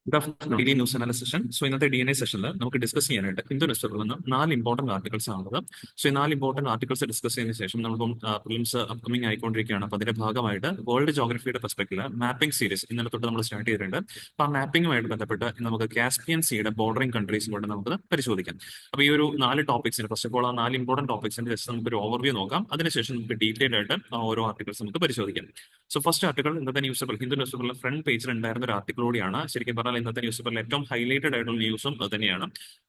Good afternoon D news analysis session. So ഇന്നത്തെ D N A സെഷനിൽ നമുക്ക് discuss ചെയ്യാനായിട്ട് ഹിന്ദു ന്യൂസ് പേപ്പറിൽ നിന്ന് 4 ഇമ്പോർട്ടന്റ് ആർട്ടിക്കൽസ് ആണുള്ളത്. സോ ഈ 4 ഇമ്പോർട്ടന്റ് ആർട്ടിക്കൽസ് ഡിസ്കസ് ചെയ്തതിനു ശേഷം നമ്മളിപ്പം പ്രിലിംസ് അപ്കമിംഗ് ആയിക്കൊണ്ടിരിക്കുകയാണ്. അപ്പോൾ അതിന്റെ ഭാഗമായിട്ട് വേൾഡ് ജോഗ്രഫിയുടെ പെർസ്പെക്ടീവിൽ മാപ്പിംഗ് സീരീസ് ഇന്നലെ തൊട്ട് നമ്മൾ സ്റ്റാർട്ട് ചെയ്തിട്ടുണ്ട്. അപ്പോൾ ആ മാപ്പിംഗുമായിട്ട് ബന്ധപ്പെട്ട് ഇന്ന് നമുക്ക് കാസ്പിയൻ സീയുടെ ബോർഡറിംഗ് കൺട്രീസും കൊണ്ട് നമുക്ക് പരിശോധിക്കാം. അപ്പോൾ ഈ ഒരു 4 ടോപ്പിക്സിന് ഫസ്റ്റ് ഓഫ് ഓൾ ആ 4 ഇമ്പോർട്ടന്റ് ടോപ്പിക്സിന്റെ ജസ്റ്റ് നമുക്ക് ഒരു ഓവർവ്യൂ നോക്കാം. അതിനുശേഷം നമുക്ക് ഡീറ്റെയിൽ ആയിട്ട് ഓരോ ആർട്ടിക്കൽസ് നമുക്ക് പരിശോധിക്കാം. സോ ഫസ്റ്റ് ആർട്ടിക്കൽ ഇന്നത്തെ ന്യൂസ് പേപ്പർ ഹിന്ദു ന്യൂസ് പേപ്പറിലെ ഫ്രണ്ട് പേജിൽ ഉണ്ടായിരുന്ന ഒരു ആർട്ടിക്കൽ കൂടിയാണ്. ശരിക്കും പറഞ്ഞാൽ ഇന്നത്തെ ന്യൂസ് പേപ്പറിൽ ഏറ്റവും ഹൈലൈറ്റഡ് ആയിട്ടുള്ള ന്യൂസും അത് തന്നെയാണ്.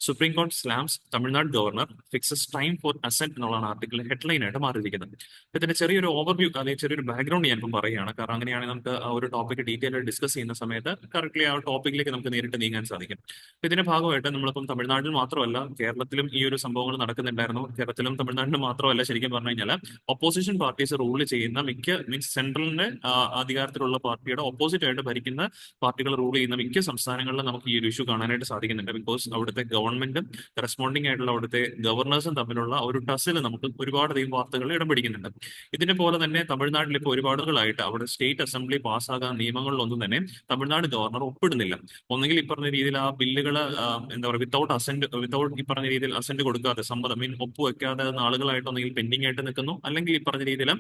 സുപ്രീം കോടതി slams Tamil Nadu governor fixes time for assent എന്നുള്ളതാണ് ആർട്ടിക്കൽ ഹെഡ്ലൈൻ ആയിട്ട് മാറിയിരിക്കുന്നത്. ഇതിന്റെ ചെറിയൊരു ഓവർവ്യൂ അല്ലെങ്കിൽ ചെറിയൊരു ബാക്ക്ഗ്രൗണ്ട് ഞാനിപ്പം പറയുകയാണ്. കാരണം അങ്ങനെയാണെങ്കിൽ നമുക്ക് ആ ഒരു ടോപ്പിക് ഡീറ്റെയിൽ ആയിട്ട് ഡിസ്കസ് ചെയ്യുന്ന സമയത്ത് കറക്റ്റ്ലി ആ ടോപ്പിക്കിലേക്ക് നമുക്ക് നേരിട്ട് നീങ്ങാൻ സാധിക്കും. ഇതിന്റെ ഭാഗമായിട്ട് നമ്മളിപ്പം തമിഴ്നാട്ടിൽ മാത്രമല്ല കേരളത്തിലും ഈ ഒരു സംഭവങ്ങൾ നടക്കുന്നുണ്ടായിരുന്നു. കേരളത്തിലും തമിഴ്നാട്ടിലും മാത്രമല്ല, ശരിക്കും പറഞ്ഞു കഴിഞ്ഞാൽ ഒപ്പോസിഷൻ പാർട്ടീസ് റൂൾ ചെയ്യുന്ന മീൻസ് സെൻട്രലിന്റെ അധികാരത്തിലുള്ള പാർട്ടിയുടെ ഓപ്പോസിറ്റ് ആയിട്ട് ഭരിക്കുന്ന പാർട്ടികൾ റൂൾ ചെയ്യുന്ന മിക്ക സംസ്ഥാനങ്ങളിലും നമുക്ക് ഈ ഒരു ഇഷ്യൂ കാണാനായിട്ട് സാധിക്കുന്നുണ്ട്. ബിക്കോസ് അവിടുത്തെ ഗവൺമെന്റും കറസ്പോണ്ടിങ് ആയിട്ടുള്ള അവിടുത്തെ ഗവർണേഴ്സും തമ്മിലുള്ള ഒരു ടസിൽ നമുക്ക് ഒരുപാടധികം വാർത്തകൾ ഇടം പിടിക്കുന്നുണ്ട്. ഇതിനെ പോലെ തന്നെ തമിഴ്നാട്ടിൽ ഇപ്പോൾ ഒരുപാടുകളായിട്ട് അവിടെ സ്റ്റേറ്റ് അസംബ്ലി പാസ്സാകാൻ നിയമങ്ങളിലൊന്നും തന്നെ തമിഴ്നാട് ഗവർണർ ഒപ്പിടുന്നില്ല. ഒന്നെങ്കിൽ ഈ പറഞ്ഞ രീതിയിൽ ആ ബില്ലുകൾ എന്താ പറയുക വിത്തൗട്ട് ഈ പറഞ്ഞ രീതിയിൽ അസെന്റ് കൊടുക്കാതെ സമ്മതം ഒപ്പുവെക്കാതെ നാളുകളായിട്ട് ഒന്നെങ്കിൽ പെൻഡിങ് ആയിട്ട് നിൽക്കുന്നു, അല്ലെങ്കിൽ ഈ പറഞ്ഞ രീതിയിൽ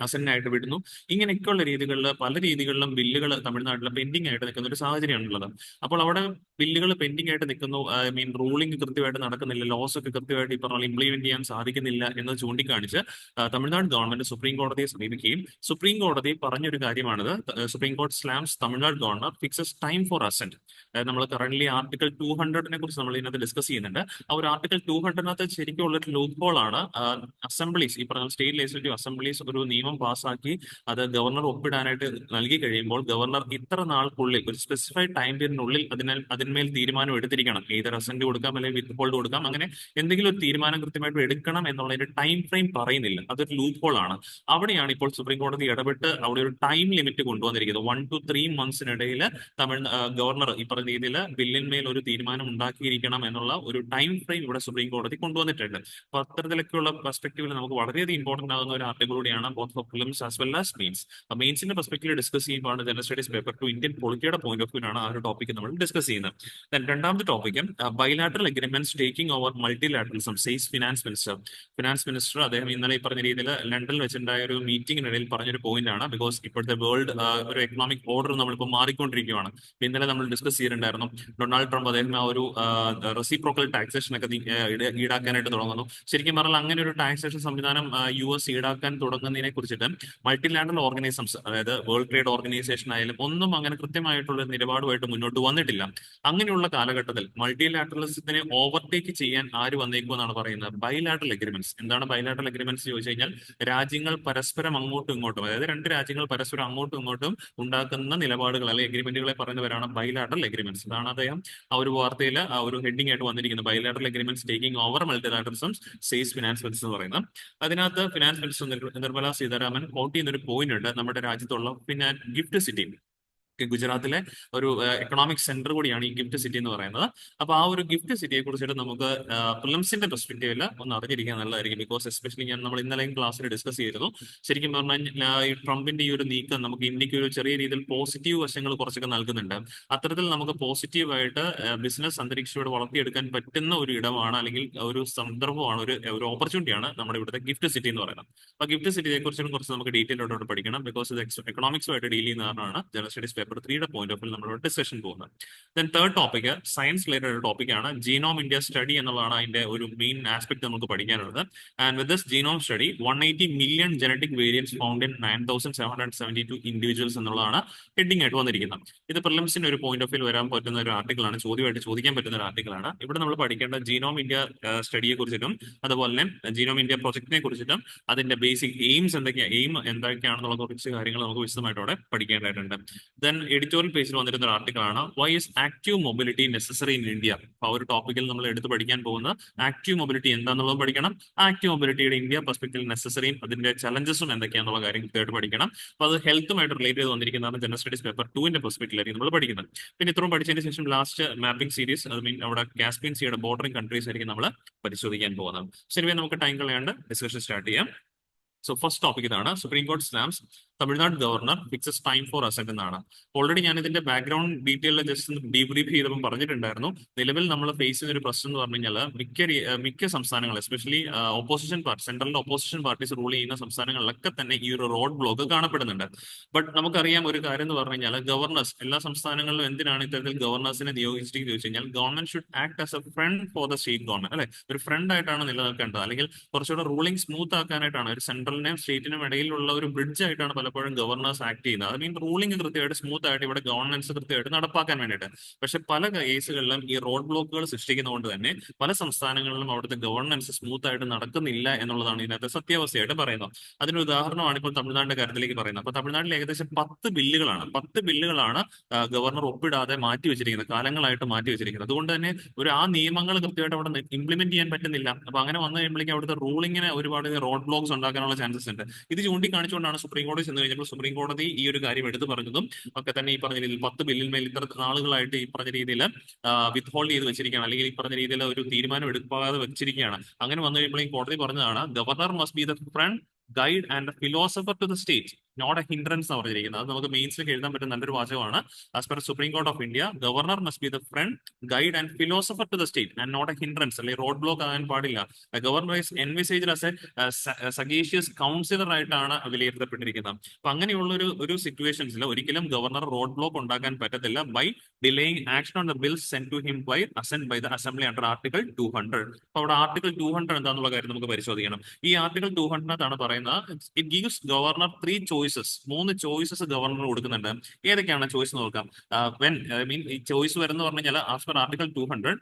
അസെന്റായിട്ട് വിടുന്നു. ഇങ്ങനെയൊക്കെയുള്ള രീതികളിൽ പല രീതികളിലും ബില്ലുകൾ തമിഴ്നാട്ടിൽ പെൻഡിങ് ആയിട്ട് നിൽക്കുന്ന ഒരു സാഹചര്യമാണുള്ളത്. അപ്പോൾ അവിടെ ബില്ലുകൾ പെൻഡിങ് ആയിട്ട് നിൽക്കുന്നു, റൂളിംഗ് കൃത്യമായിട്ട് നടക്കുന്നില്ല, ലോസ് ഒക്കെ കൃത്യമായിട്ട് ഈ പറഞ്ഞാൽ ഇംപ്ലിമെന്റ് ചെയ്യാൻ സാധിക്കുന്നില്ല എന്ന് ചൂണ്ടിക്കാണിച്ച് തമിഴ്നാട് ഗവൺമെന്റ് സുപ്രീം കോടതിയെ സമീപിക്കുകയും സുപ്രീം കോടതി പറഞ്ഞൊരു കാര്യമാണിത്. സുപ്രീം കോടതി slams Tamil Nadu governor fixes time for assent. നമ്മൾ കറന്റ് ആർട്ടിക്കൽ 200 കുറിച്ച് നമ്മൾ ഇതിനകത്ത് ഡിസ്കസ് ചെയ്യുന്നുണ്ട്. ആ ഒരു ആർട്ടിക്കൽ 200 ശരിക്കും ഉള്ളൊരു ലൂപ്പ് ഹോൾ ആണ്. അസംബ്ലീസ് ഈ പറഞ്ഞ സ്റ്റേറ്റ് ലെജിസ്ലേറ്റീവ് അസംബ്ലീസ് ഒരു നിയമം പാസ്സാക്കി അത് ഗവർണർ ഒപ്പിടാനായിട്ട് നൽകി കഴിയുമ്പോൾ ഗവർണർ ഇത്ര നാൾക്കുള്ളിൽ ഒരു സ്പെസിഫൈഡ് ടൈം പീരീഡിനുള്ളിൽ അതിന്മേൽ തീരുമാനം എടുത്തിരിക്കണം. ഏത് അസെന്റ് കൊടുക്കാം അല്ലെങ്കിൽ വിത്ത് ഹോൾഡ് കൊടുക്കാം, അങ്ങനെ എന്തെങ്കിലും ഒരു തീരുമാനം കൃത്യമായിട്ട് എടുക്കണം എന്നുള്ളതിന്റെ ടൈം ഫ്രെയിം പറയുന്നില്ല. അതൊരു ലൂപ്പ് ഹോൾ ആണ്. അവിടെയാണ് ഇപ്പോൾ സുപ്രീം കോടതി ഇടപെട്ട് അവിടെ ഒരു ടൈം ലിമിറ്റ് കൊണ്ടുവന്നിരിക്കുന്നത്. 1 to 3 months ഗവർണർ ഈ പറഞ്ഞ രീതിയിൽ ബില്ലിന്മേൽ ഒരു തീരുമാനം ഉണ്ടാക്കിയിരിക്കണം എന്നുള്ള ഒരു ടൈം ഫ്രെയിം ഇവിടെ സുപ്രീം കോടതി കൊണ്ടുവന്നിട്ടുണ്ട്. അപ്പൊ അത്തരത്തിലൊക്കെയുള്ള പെർസ്പെക്ടീവിൽ നമുക്ക് വളരെയധികം ഇമ്പോർട്ടന്റ് ആകുന്ന ഒരു ആർട്ടിക്കിൾ കൂടിയാണ് both for prelims as well as mains. മെയിൻസിന്റെ പെർസ്പെക്ടീവ് ഡിസ്കസ് ചെയ്യുമ്പോൾ ജനറൽ സ്റ്റഡീസ് പേപ്പർ 2 ഇന്ത്യൻ പൊളിറ്റിയുടെ പോയിന്റ് ഓഫ് വ്യൂ ആണ് ആ ഒരു ടോപ്പിക് നമ്മൾ ഡിസ്കസ് ചെയ്യുന്നത്. രണ്ടാമത്തെ topic bilateral agreements taking over multilateralism says finance minister അദ്ദേഹം ഇന്നലെ ഈ പറഞ്ഞ രീതിയിൽ ലണ്ടനിൽ വെച്ചിട്ടുണ്ടായ ഒരു മീറ്റിംഗിനിടയിൽ പറഞ്ഞൊരു പോയിന്റ് ആണ്. ബിക്കോസ് ഇപ്പോഴത്തെ വേൾഡ് ഒരു എക്കണോമിക് ഓർഡർ നമ്മളിപ്പോൾ മാറിക്കൊണ്ടിരിക്കുകയാണ്. ഇന്നലെ നമ്മൾ ഡിസ്കസ് ചെയ്തിട്ടുണ്ടായിരുന്നു ഡൊണാൾഡ് ട്രംപ് അദ്ദേഹം ആ ഒരു റെസിപ്രോക്കൽ ടാക്സേഷൻ ഒക്കെ ഈടാക്കാനായിട്ട് തുടങ്ങുന്നു. ശരിക്കും പറഞ്ഞാൽ അങ്ങനെ ഒരു ടാക്സേഷൻ സംവിധാനം US ഈടാക്കാൻ തുടങ്ങുന്നതിനെ കുറിച്ചിട്ട് മൾട്ടിലാറ്ററൽ ഓർഗനൈസേഷൻസ്, അതായത് വേൾഡ് ട്രേഡ് ഓർഗനൈസേഷൻ ആയാലും ഒന്നും അങ്ങനെ കൃത്യമായിട്ടുള്ള നിലപാടുമായിട്ട് മുന്നോട്ട് വന്നിട്ടില്ല. അങ്ങനെയുള്ള കാലഘട്ടത്തിൽ മൾട്ടിലാറ്ററലിസത്തിനെ ഓവർടേക്ക് ചെയ്യാൻ ആര് വന്നേക്കുമെന്നാണ് പറയുന്നത്? Bilateral agreements. എന്താണ് ബൈലാറ്ററൽ അഗ്രിമെന്റ്സ് ചോദിച്ചു കഴിഞ്ഞാൽ രാജ്യങ്ങൾ പരസ്പരം അങ്ങോട്ടും ഇങ്ങോട്ടും, അതായത് രണ്ട് രാജ്യങ്ങൾ പരസ്പരം അങ്ങോട്ടും ഇങ്ങോട്ടും ഉണ്ടാക്കുന്ന നിലപാടുകൾ അല്ലെങ്കിൽ അഗ്രിമെന്റുകളെ പറയുന്നവരാണ് ബൈലാറ്ററൽ അഗ്രിമെന്റ്സ്. അതാണ് അദ്ദേഹം ആ ഒരു വാർത്തയിൽ ആ ഒരു ഹെഡിംഗ് ആയിട്ട് വന്നിരിക്കുന്നത്. Bilateral agreements taking over multilateralism says finance minister എന്ന് പറയുന്നത്. അതിനകത്ത് finance minister Nirmala Sitharaman quote ചെയ്യുന്ന ഒരു പോയിന്റ് ഉണ്ട്. നമ്മുടെ രാജ്യത്തുള്ള പിന്നെ ഗിഫ്റ്റ് സിറ്റി, ഗുജറാത്തിലെ ഒരു എക്കണോമിക് സെന്റർ കൂടിയാണ് ഈ ഗിഫ്റ്റ് സിറ്റി എന്ന് പറയുന്നത്. അപ്പൊ ആ ഒരു ഗിഫ്റ്റ് സിറ്റിയെ കുറിച്ചിട്ട് നമുക്ക് പ്രിലിംസിന്റെ പെർസ്പെക്റ്റീവിൽ ഒന്ന് അറിഞ്ഞിരിക്കാൻ നല്ലതായിരിക്കും. ബിക്കോസ് എസ്പെഷ്യലി നമ്മൾ ഇന്നലെയും ക്ലാസ്സിൽ ഡിസ്കസ് ചെയ്തിരുന്നു. ശരിക്കും പറഞ്ഞാൽ ഈ ട്രംപിന്റെ ഈ ഒരു നീക്കം നമുക്ക് ഇന്ത്യക്ക് ഒരു ചെറിയ രീതിയിൽ പോസിറ്റീവ് വശങ്ങൾ കുറച്ചൊക്കെ നൽകുന്നുണ്ട്. അത്തരത്തിൽ നമുക്ക് പോസിറ്റീവായിട്ട് ബിസിനസ് അന്തരീക്ഷത്തോട് വളർത്തിയെടുക്കാൻ പറ്റുന്ന ഒരു ഇടമാണ് അല്ലെങ്കിൽ ഒരു സന്ദർഭമാണ്, ഒരു ഓപ്പർച്യൂണിറ്റിയാണ് നമ്മുടെ ഇവിടുത്തെ ഗിഫ്റ്റ് സിറ്റി എന്ന് പറയുന്നത്. അപ്പൊ ഗിഫ്റ്റ് സിറ്റിയെ കുറിച്ചും കുറച്ച് നമുക്ക് ഡീറ്റെയിൽ ആയിട്ട് പഠിക്കണം. ബിക്കോസ് ഇത് എക്കണോമിക്സുമായിട്ട് ഡീൽ ചെയ്യുന്നതാണ് ജനറൽ സ്റ്റഡീസ് പേപ്പർ 3യുടെ പോയിന്റ് ഓഫ് വ്യൂ നമ്മളോട് ഡിസ്കഷൻ പോകുന്നത്. Then third topic science related ടോപ്പിക്കാണ്. ജീനോം ഇന്ത്യ സ്റ്റഡി എന്നുള്ളതാണ് അതിന്റെ ഒരു മെയിൻ ആസ്പെക്ട് നമുക്ക് പഠിക്കാനുള്ളത്. And with this genome study 180 million genetic variance found in 9772 individuals എന്നുള്ളതാണ് ഹെഡിംഗ് ആയിട്ട് വന്നിരിക്കുന്നത്. ഇത് പ്രിലിംസിന്റെ ഒരു പോയിന്റ് ഓഫ് വ്യൂ വരാൻ പറ്റുന്ന ഒരു ആർട്ടിക്കിളാണ്, ചോദ്യമായിട്ട് ചോദിക്കാൻ പറ്റുന്ന ഒരു ആർട്ടിക്കിളാണ്. ഇവിടെ നമ്മൾ പഠിക്കേണ്ട ജീനോം ഇന്ത്യ സ്റ്റഡിയെ കുറിച്ചിട്ടും അതുപോലെ തന്നെ ജീനോം ഇന്ത്യ പ്രൊജക്ടിനെ കുറിച്ചിട്ടും അതിന്റെ ബേസിക് എയിംസ് എന്തൊക്കെയാണെന്നുള്ള കുറച്ച് കാര്യങ്ങൾ നമുക്ക് വിശദമായിട്ട് അവിടെ പഠിക്കേണ്ടതായിട്ടുണ്ട്. ദെൻ എഡിറ്റോറിയൽ പേജിൽ വന്നിരുന്ന ഒരു ആർട്ടിക്കിളാണ് why is active mobility necessary in India. ആ ഒരു ടോപ്പിക്കിൽ നമ്മൾ എടുത്ത് പഠിക്കാൻ പോകുന്ന ആക്റ്റീവ് മൊബിലിറ്റി എന്താണെന്നുള്ളത് പഠിക്കണം. ആക്റ്റീവ് മൊബിലിറ്റിയുടെ ഇന്ത്യ പെർസ്പെക്റ്റീവ് നെസസറിയും അതിന്റെ ചലഞ്ചസും എന്തൊക്കെയാണെന്നുള്ള കാര്യം കൃത്യമായിട്ട് പഠിക്കണം. അപ്പൊ അത് ഹെൽത്തുമായിട്ട് റിലേറ്റ് ചെയ്ത് വന്നിരിക്കുന്നതാണ് ജനറൽ സ്റ്റഡീസ് പേപ്പർ 2ന്റെ പെർസ്പെക്റ്റീവിലായിരിക്കും നമ്മൾ പഠിക്കുന്നത്. പിന്നെ ഇത്രയും പഠിച്ചതിന് ശേഷം ലാസ്റ്റ് മാപ്പിംഗ് സീരീസ്, അത് മീൻ അവിടെ കാസ്പിയൻ സീയുടെ ബോർഡറിംഗ് കൺട്രീസ് ആയിരിക്കും നമ്മൾ പരിശോധിക്കാൻ പോകുന്നത്. ശരി, നമുക്ക് ടൈം കളയാണ്ട് ഡിസ്കഷൻ സ്റ്റാർട്ട് ചെയ്യാം. സോ ഫസ്റ്റ് ടോപ്പിക് ഇതാണ്, supreme court slams Tamil Nadu governor fixes time for assent എന്നാണ്. ഓൾറെഡി ഞാൻ ഇതിന്റെ ബാക്ക്ഗ്രൗണ്ട് ഡീറ്റെയിൽ ജസ്റ്റ് ഡീബ്രീഫ് ചെയ്തപ്പോൾ പറഞ്ഞിട്ടുണ്ടായിരുന്നു. നിലവിൽ നമ്മൾ ഫേസ് ചെയ്യുന്ന ഒരു പ്രശ്നം എന്ന് പറഞ്ഞു കഴിഞ്ഞാൽ മിക്ക സംസ്ഥാനങ്ങൾ, എസ്പെഷ്യലി ഓപ്പോസിഷൻ പാർട്ടി, സെൻട്രലിന്റെ ഓപ്പോസിഷൻ പാർട്ടീസ് റൂൾ ചെയ്യുന്ന സംസ്ഥാനങ്ങളിലൊക്കെ തന്നെ ഈ ഒരു റോഡ് ബ്ലോക്ക് കാണപ്പെടുന്നുണ്ട്. ബട്ട് നമുക്കറിയാം ഒരു കാര്യം എന്ന് പറഞ്ഞു കഴിഞ്ഞാൽ ഗവർണേഴ്സ് എല്ലാ സംസ്ഥാനങ്ങളിലും എന്തിനാണ് ഇത്തരത്തിൽ ഗവർണേഴ്സിനെ നിയോഗിച്ചിട്ട് ചോദിച്ചു കഴിഞ്ഞാൽ government should act as a friend for the state government, അല്ലെ? ഒരു ഫ്രണ്ട് ആയിട്ടാണ് നിലനിൽക്കേണ്ടത്, അല്ലെങ്കിൽ കുറച്ചുകൂടെ റൂളിംഗ് സ്മൂത്ത് ആക്കാനായിട്ടാണ്, ഒരു സെൻട്രലിനെയും സ്റ്റേറ്റിനും ഇടയിലുള്ള ഒരു ബ്രിഡ്ജ് ആയിട്ടാണ് പലപ്പോഴും ഗവർണേഴ്സ് ആക്ട് ചെയ്യുന്നത്. അത് മീൻ റൂളിംഗ് കൃത്യമായിട്ട് സ്മൂത്ത് ആയിട്ട് ഇവിടെ ഗവൺമെന്റ്സ് കൃത്യമായിട്ട് നടപ്പാക്കാൻ വേണ്ടിയിട്ട്. പക്ഷെ പല കേസുകളിലും ഈ റോഡ് ബ്ലോക്കുകൾ സൃഷ്ടിക്കുന്നതുകൊണ്ട് തന്നെ പല സംസ്ഥാനങ്ങളിലും അവിടുത്തെ ഗവർണൻസ് സ്മൂത്ത് ആയിട്ട് നടക്കുന്നില്ല എന്നുള്ളതാണ് ഇതിനകത്ത് സത്യാവസ്ഥയായിട്ട് പറയുന്നത്. അതിനൊരു ഉദാഹരണമാണ് ഇപ്പോൾ തമിഴ്നാടിന്റെ കാര്യത്തിലേക്ക് പറയുന്നത്. അപ്പൊ തമിഴ്നാട്ടിൽ ഏകദേശം 10 ബില്ലുകളാണ് ഗവർണർ ഒപ്പിടാതെ മാറ്റി വെച്ചിരിക്കുന്നത്, കാലങ്ങളായിട്ട് മാറ്റി വെച്ചിരിക്കുന്നത്. അതുകൊണ്ട് തന്നെ ആ നിയമങ്ങൾ കൃത്യമായിട്ട് അവിടെ ഇംപ്ലിമെന്റ് ചെയ്യാൻ പറ്റുന്നില്ല. അപ്പൊ അങ്ങനെ വന്നു കഴിയുമ്പോഴേക്കും അവിടുത്തെ റൂളിങ്ങിന് ഒരുപാട് റോഡ് ബ്ലോക്സ് ഉണ്ടാക്കാനുള്ള ചാൻസസ് ഉണ്ട്. ഇത് ചൂണ്ടിക്കാണിച്ചുകൊണ്ടാണ് സുപ്രീം കോടതി ചെന്ന് കഴിഞ്ഞപ്പോൾ സുപ്രീം കോടതി ഈ ഒരു കാര്യം എടുത്തു പറഞ്ഞതും ഒക്കെ തന്നെ ഈ പറഞ്ഞ രീതിയിൽ 10 ബില്ലിന്മേൽ ഇത്ര നാളുകളായിട്ട് ഈ പറഞ്ഞ രീതിയിൽ വിത്ത് ഹോൾഡ് ചെയ്ത് വെച്ചിരിക്കുകയാണ്, അല്ലെങ്കിൽ ഈ പറഞ്ഞ രീതിയിൽ ഒരു തീരുമാനം എടുക്കാതെ വെച്ചിരിക്കുകയാണ്. അങ്ങനെ വന്നു കഴിയുമ്പോഴേക്കും കോടതി പറഞ്ഞതാണ് governor must be the friend guide and philosopher to the state, not a hindrance എന്ന് പറഞ്ഞിരിക്കുന്നത്. അത് നമുക്ക് മെയിൻസിലേക്ക് എഴുതാൻ പറ്റുന്ന നല്ലൊരു വാചകമാണ്. As per supreme court of India, governor must be the friend guide and philosopher to the state and not a hindrance, അല്ലെങ്കിൽ റോഡ് ബ്ലോക്ക് ആകാൻ പാടില്ല. Governor is envisaged as a sagacious counsellor ആയിട്ടാണ് വിലയിരുത്തപ്പെട്ടിരിക്കുന്നത്. അപ്പൊ അങ്ങനെയുള്ള ഒരു സിറ്റുവേഷൻസിൽ ഒരിക്കലും ഗവർണർ റോഡ് ബ്ലോക്ക് ഉണ്ടാക്കാൻ പറ്റത്തില്ല by delaying action on the bills sent to him by assent by the assembly under article 200. അപ്പൊ അവിടെ ആർട്ടിക്കിൾ 200 എന്താണെന്നുള്ള കാര്യം നമുക്ക് പരിശോധിക്കണം. ഈ ആർട്ടിക്കിൾ 200 ആണ് പറയുന്നത് it gives governor 3 choices, 3 choices governor കൊടുക്കുന്നുണ്ട്. ഏതൊക്കെയാണ് ചോയ്സ് നോക്കാം. ഈ ചോയ്സ് വരുന്ന പറഞ്ഞു കഴിഞ്ഞാൽ as per article 200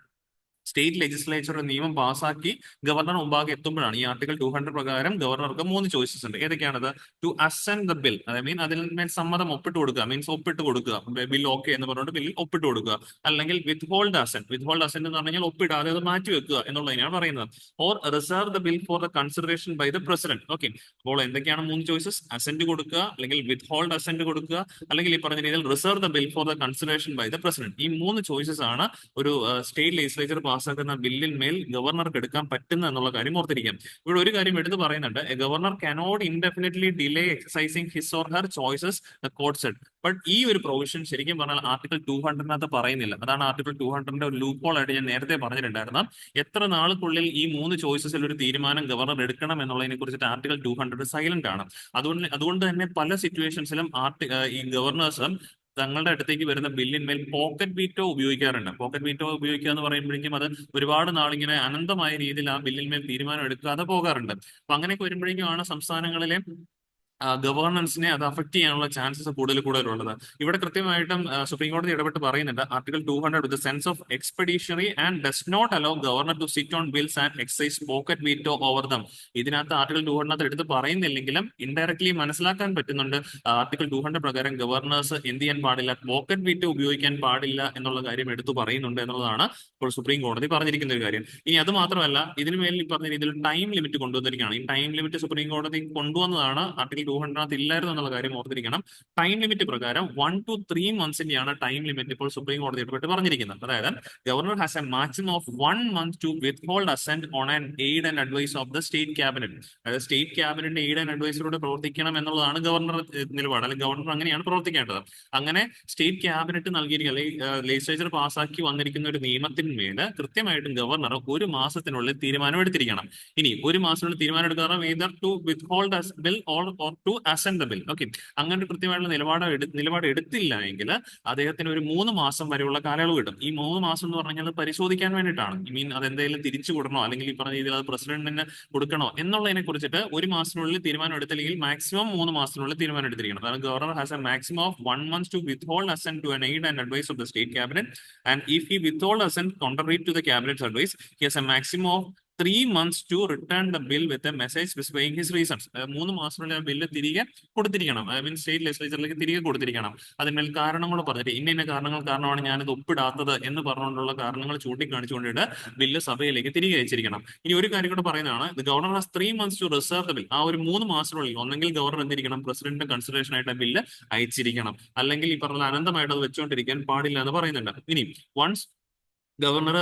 state legislature നിയമം പാസ്സാക്കി ഗവർണർ മുമ്പാകെ എത്തുമ്പോഴാണ് ഈ ആർട്ടിക്കിൾ 200 പ്രകാരം ഗവർണർക്ക് 3 ചോയ്സസ് ഉണ്ട്. ഏതൊക്കെയാണത്? ടു അസെന്റ് ദ ബിൽ, അതായത് അതിന്മേൽ സമ്മതം ഒപ്പിട്ട് കൊടുക്കുക, മീൻസ് ഒപ്പിട്ട് കൊടുക്കുക, ബിൽ ഓക്കെ എന്ന് പറഞ്ഞുകൊണ്ട് ബില്ലിൽ ഒപ്പിട്ട് കൊടുക്കുക. അല്ലെങ്കിൽ withhold assent, withhold assent എന്ന് പറഞ്ഞാൽ ഒപ്പിടാതെ അത് മാറ്റി വെക്കുക എന്നുള്ളതിനാണ് പറയുന്നത്. Or reserve the bill for the consideration by the president. Okay, അപ്പോൾ എന്തൊക്കെയാണ് 3 ചോയ്സസ്? അസെന്റ് കൊടുക്കുക, അല്ലെങ്കിൽ വിത്ത് ഹോൾഡ് അസെന്റ് കൊടുക്കുക, അല്ലെങ്കിൽ ഈ പറഞ്ഞ രീതിയിൽ reserve the bill for the consideration by the president. ഈ 3 ചോയ്സസ് ആണ് ഒരു സ്റ്റേറ്റ് ലെജിസ്ലേച്ചർ പാസ്സാക്കുന്ന ബില്ലിന്മേൽ ഗവർണർക്ക് എടുക്കാൻ പറ്റുന്ന എന്നുള്ള കാര്യം ഓർത്തിരിക്കാം. ഇവിടെ ഒരു കാര്യം എടുത്ത് പറയുന്നുണ്ട്, governor cannot indefinitely delay exercising his or her choices the court said. But ഈ ഒരു പ്രൊവിഷൻ ശരിക്കും പറഞ്ഞാൽ ആർട്ടിക്കിൾ 200 പറയുന്നില്ല. അതാണ് ആർട്ടിക്കിൾ 200 ഒരു ലൂപ്പ് ഹോൾ ആയിട്ട് ഞാൻ നേരത്തെ പറഞ്ഞിട്ടുണ്ടായിരുന്നു. എത്ര നാൾക്കുള്ളിൽ ഈ 3 ചോയ്സസിൽ ഒരു തീരുമാനം ഗവർണർ എടുക്കണം എന്നുള്ളതിനെ കുറിച്ചിട്ട് ആർട്ടിക്കിൾ 200 സൈലന്റ് ആണ്. അതുകൊണ്ട് തന്നെ പല സിറ്റുവേഷൻസിലും ഈ ഗവർണേഴ്സ് തങ്ങളുടെ അടുത്തേക്ക് വരുന്ന ബില്ലിന്മേൽ പോക്കറ്റ് വീറ്റോ ഉപയോഗിക്കാറുണ്ട്. പോക്കറ്റ് വീറ്റോ ഉപയോഗിക്കുക എന്ന് പറയുമ്പോഴേക്കും അത് ഒരുപാട് നാളിങ്ങനെ അനന്തമായ രീതിയിൽ ആ ബില്ലിന്മേൽ തീരുമാനം എടുക്കാതെ പോകാറുണ്ട്. അപ്പൊ അങ്ങനെയൊക്കെ വരുമ്പോഴേക്കുമാണ് സംസ്ഥാനങ്ങളിലെ ഗവർണൻസിനെ അത് അഫക്ട് ചെയ്യാനുള്ള ചാൻസസ് കൂടുതലുള്ളത്. ഇവിടെ കൃത്യമായിട്ടും സുപ്രീം കോടതി ഇടപെട്ട് പറയുന്നുണ്ട് article 200 with sense of expeditionary and does not allow governor to sit on bills and exercise pocket veto over them. ഇതിനകത്ത് ആർട്ടിക്കിൾ 200 എടുത്ത് പറയുന്നില്ലെങ്കിലും ഇൻഡയറക്ട്ലി മനസ്സിലാക്കാൻ പറ്റുന്നുണ്ട് ആർട്ടിക്കിൾ 200 പ്രകാരം ഗവർണേഴ്സ് എന്ത് ചെയ്യാൻ പാടില്ല, പോക്കറ്റ് വീറ്റോ ഉപയോഗിക്കാൻ പാടില്ല എന്നുള്ള കാര്യം എടുത്തു പറയുന്നുണ്ട് എന്നുള്ളതാണ് ഇപ്പോൾ സുപ്രീം കോടതി പറഞ്ഞിരിക്കുന്ന ഒരു കാര്യം. ഇനി അത് മാത്രമല്ല, ഇതിനു മേൽ ഈ പറഞ്ഞ രീതിയിൽ ടൈം ലിമിറ്റ് കൊണ്ടുവന്നിരിക്കുകയാണ്. ഈ ടൈം ലിമിറ്റ് സുപ്രീം കോടതി കൊണ്ടുവന്നതാണ്, ആർട്ടിക്കിൾ 200 ഇല്ലായിരുന്നു എന്നുള്ള കാര്യം ഓർത്തിരിക്കണം. ടൈം ലിമിറ്റ് പ്രകാരം 1 to 3 months ടൈം ലിമിറ്റ് ഇപ്പോൾ സുപ്രീം കോടതി ഇടപെട്ട് പറഞ്ഞിരിക്കുന്നത്. അതായത് governor has a maximum of 1 month to withhold assent on an aid and advise of the state cabinet. അതായത് സ്റ്റേറ്റ് ക്യാബിനറ്റിന്റെ എയ്ഡ് ആൻഡ് അഡ്വൈസിലൂടെ പ്രവർത്തിക്കണം എന്നുള്ളതാണ് ഗവർണർ നിലപാട്, അല്ലെങ്കിൽ ഗവർണർ അങ്ങനെയാണ് പ്രവർത്തിക്കേണ്ടത്. അങ്ങനെ സ്റ്റേറ്റ് ക്യാബിനറ്റ് നൽകിയിരിക്കുന്ന അല്ലെങ്കിൽ ലെജിസ്ലേച്ചർ പാസ്സാക്കി വന്നിരിക്കുന്ന ഒരു നിയമത്തിന്മേൽ കൃത്യമായിട്ടും ഗവർണർ 1 മാസത്തിനുള്ളിൽ തീരുമാനം എടുത്തിരിക്കണം. ഇനി 1 മാസത്തിനുള്ളിൽ തീരുമാനം എടുക്കാറ് either to withhold as bill or to assent the bill. Okay, അങ്ങനെ കൃത്യമായിട്ടുള്ള നിലപാട് എടുത്തില്ല എങ്കിൽ അദ്ദേഹത്തിന് ഒരു 3 മാസം വരെയുള്ള കാലയളവ് കിട്ടും. ഈ 3 മാസം എന്ന് പറഞ്ഞാൽ പരിശോധിക്കാൻ വേണ്ടിയിട്ടാണ്. അതെന്തെങ്കിലും തിരിച്ചു കൊടുക്കണോ, അല്ലെങ്കിൽ ഈ പറഞ്ഞ രീതിയിൽ അത് പ്രസിഡന്റിന് കൊടുക്കണോ എന്നുള്ളതിനെ കുറിച്ചിട്ട് 1 മാസത്തിനുള്ളിൽ തീരുമാനം എടുത്തില്ലെങ്കിൽ മാക്സിമം 3 മാസത്തിനുള്ളിൽ തീരുമാനം എടുത്തിരിക്കണം. അതാണ് governor has a maximum of 1 month to withhold assent to an aid and advice of the state cabinet, and if he withhold assent contrary to the cabinet's advice, he has a maximum of 3 months to return the bill with a message specifying his reasons. 3 മാസത്തിനുള്ളിൽ ആ bill തിരികെ കൊടുത്തിരിക്കണം. State ലെജിസ്ലേച്ചറിലേക്ക് തിരികെ കൊടുത്തിരിക്കണം. അതിന്മേൽ കാരണങ്ങൾ പറഞ്ഞിട്ട് ഇന്ന കാരണമാണ് ഞാനിത് ഒപ്പിടാത്തത് എന്ന് പറഞ്ഞുകൊണ്ടുള്ള കാരണങ്ങൾ ചൂണ്ടിക്കാണിച്ചുകൊണ്ടിട്ട് ബില്ല് സഭയിലേക്ക് തിരികെ അയച്ചിരിക്കണം. ഇനി ഒരു കാര്യം കൂടെ പറയുന്നതാണ്, governor has 3 months to reserve the bill. ആ ഒരു 3 മാസത്തിനുള്ളിൽ ഒന്നെങ്കിൽ ഗവർണർ എന്തിരിക്കണം, പ്രസിഡന്റിന്റെ കൺസിഡറേഷൻ ആയിട്ട് ആ ബില്ല് അയച്ചിരിക്കണം. അല്ലെങ്കിൽ ഈ പറഞ്ഞ അനന്തമായിട്ട് അത് വെച്ചുകൊണ്ടിരിക്കാൻ പാടില്ല എന്ന് പറയുന്നുണ്ട്. ഇനി വൺസ് ഗവർണർ